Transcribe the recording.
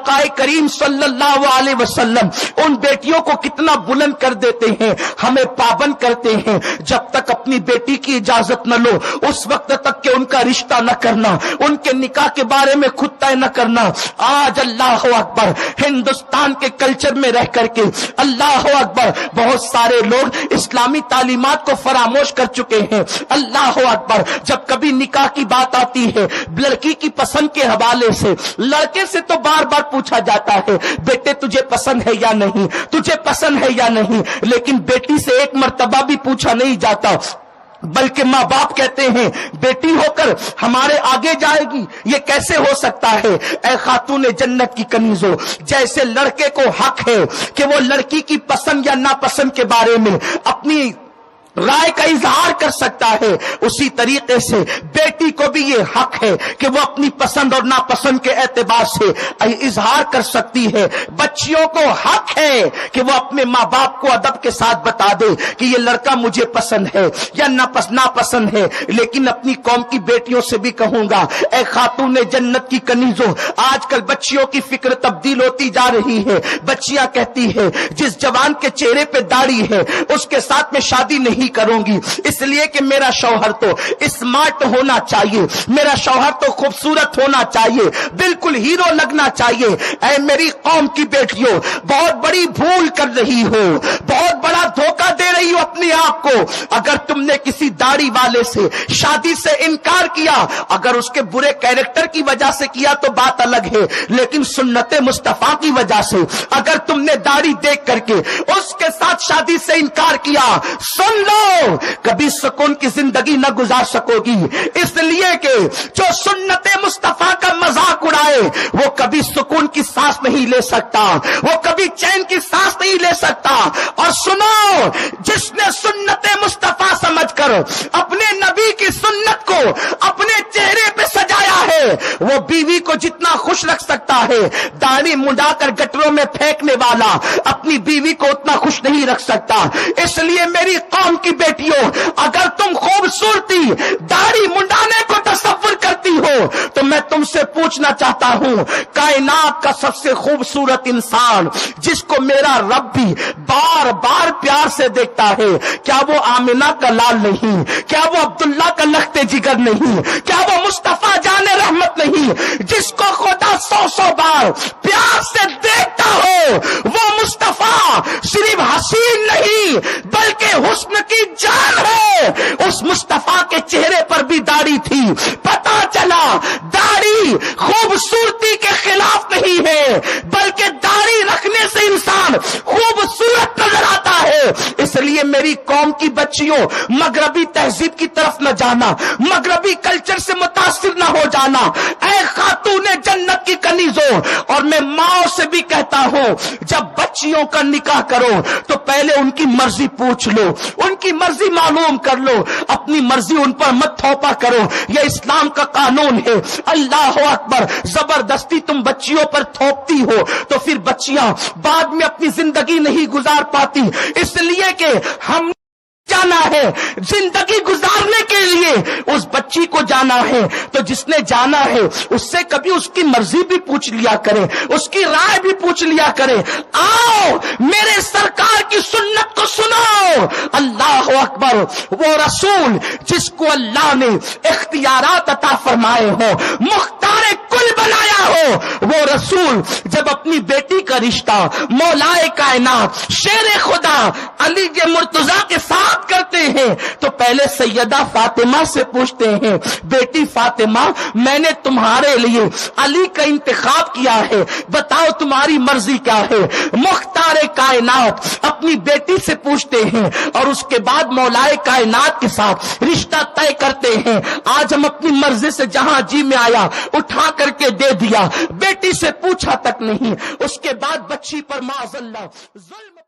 आका करीम सल्लल्लाहु अलैहि वसल्लम उन बेटियों को कितना बुलंद कर देते हैं, हमें पाबंद करते हैं जब तक अपनी बेटी की इजाजत न लो उस वक्त तक के उनका रिश्ता न करना, उनके निकाह के बारे में खुद तय न करना। आज अल्लाह अकबर हिंदुस्तान के कल्चर में रह करके अल्लाह अकबर बहुत सारे लोग इस्लामी तालीमात को फरामोश कर चुके हैं। अल्लाह अकबर जब कभी निकाह की बात आती है लड़की की पसंद के हवाले से, लड़के से तो बार बार पूछा जाता है बेटे तुझे पसंद है या नहीं, तुझे पसंद है या नहीं, लेकिन बेटी से एक मर्तबा भी पूछा नहीं जाता, बल्कि माँ बाप कहते हैं बेटी होकर हमारे आगे जाएगी, ये कैसे हो सकता है। ऐ खातूने जन्नत की कनीजों, जैसे लड़के को हक है कि वो लड़की की पसंद या नापसंद के बारे में अपनी राय का इजहार कर सकता है, उसी तरीके से बेटी को भी ये हक है कि वो अपनी पसंद और नापसंद के एतबार से इजहार कर सकती है। बच्चियों को हक है कि वो अपने माँ बाप को अदब के साथ बता दे कि ये लड़का मुझे पसंद है या नापसंद है। लेकिन अपनी कौम की बेटियों से भी कहूंगा, ऐ खातूने जन्नत की कनीजों, आजकल बच्चियों की फिक्र तब्दील होती जा रही है। बच्चियां कहती है जिस जवान के चेहरे पे दाढ़ी है उसके साथ में शादी नहीं करूंगी, इसलिए कि मेरा शौहर तो स्मार्ट होना चाहिए, मेरा शौहर तो खूबसूरत होना चाहिए, बिल्कुल हीरो लगना चाहिए। ऐ मेरी कौम की बेटियों, बहुत बड़ी भूल कर रही हो, बहुत बड़ा धोखा दे रही हो अपने आप को। अगर तुमने किसी दाढ़ी वाले से शादी से इनकार किया, अगर उसके बुरे कैरेक्टर की वजह से किया तो बात अलग है, लेकिन सुन्नते मुस्तफा की वजह से अगर तुमने दाढ़ी देख करके उसके साथ शादी से इनकार किया, सुन लो कभी सुकून की जिंदगी न गुजार सकोगी। इसलिए कि जो सुन्नते मुस्तफा का मजाक उड़ाए वो कभी सुकून की सांस नहीं ले सकता, वो कभी चैन की सांस नहीं ले सकता। और सुनो, जिसने सुन्नते मुस्तफा समझकर अपने नबी की सुन्नत को अपने चेहरे पे सजाया है, वो बीवी को जितना खुश रख सकता है, दाढ़ी मुंडाकर गटरों में फेंकने वाला अपनी बीवी को उतना खुश नहीं रख सकता। इसलिए मेरी कौम की बेटियों, अगर तुम खूबसूरती दाढ़ी मुंडाने को तसव्वुर करती हो तो मैं तुमसे पूछना चाहता हूं, कायनात का सबसे खूबसूरत इंसान जिसको मेरा रब भी बार बार प्यार से देखता है, क्या वो आमिना का लाल नहीं, क्या वो अब्दुल्ला का लख्ते जिगर नहीं, क्या वो मुस्तफा जाने रहमत नहीं, जिसको खुदा 100 बार प्यार से देखता हो, वो मुस्तफा सिर्फ हसीन नहीं बल्कि हुस्न की जान है। उस मुस्तफा के चेहरे पर भी दाढ़ी थी, पता चला दाढ़ी खूबसूरती के खिलाफ नहीं है, बल्कि दाढ़ी रखने से इंसान खूबसूरत नजर आता है। इसलिए मेरी कौम की बच्चियों, मगरबी तहजीब की तरफ न जाना, मगरबी कल्चर से मुतासिर न हो जाना। ऐ खातूने जन्नत की कनीजों, और मैं माओ से भी कहता हूं, जब बच्चियों का निकाह करो तो पहले उनकी मर्जी पूछ लो, उनकी मर्जी मालूम कर लो, अपनी मर्जी उन पर मत थोपा करो, यह इस्लाम का कानून है। अल्लाह अकबर, जबरदस्ती तुम बच्चियों पर थोपती हो तो फिर बच्चियां बाद में अपनी जिंदगी नहीं गुजार पाती। इसलिए कि हम जाना है, जिंदगी गुजारने के लिए उस बच्ची को जाना है, तो जिसने जाना है उससे कभी उसकी मर्जी भी पूछ लिया करे, उसकी राय भी पूछ लिया करे। आओ मेरे सरकार की सुन्नत को सुनो। अल्लाह अकबर, वो रसूल जिसको अल्लाह ने इख्तियारात अता फरमाए हो, मुख्तारे कुल बनाया हो, वो रसूल जब अपनी बेटी का रिश्ता मौलाए कायनात शेर खुदा अली के मुर्तजा के साथ करते हैं तो पहले सैयदा फातिमा से पूछते हैं, बेटी फातिमा, मैंने तुम्हारे लिए अली का इंतखाब किया है, बताओ तुम्हारी मर्जी क्या है। मुख्तारे कायनात अपनी बेटी से पूछते हैं और उसके बाद मौलाए कायनात के साथ रिश्ता तय करते हैं। आज हम अपनी मर्जी से जहां जी में आया उठा करके दे दिया, बेटी से पूछा तक नहीं। उसके बाद बच्ची पर माज़अल्लाह जुल्म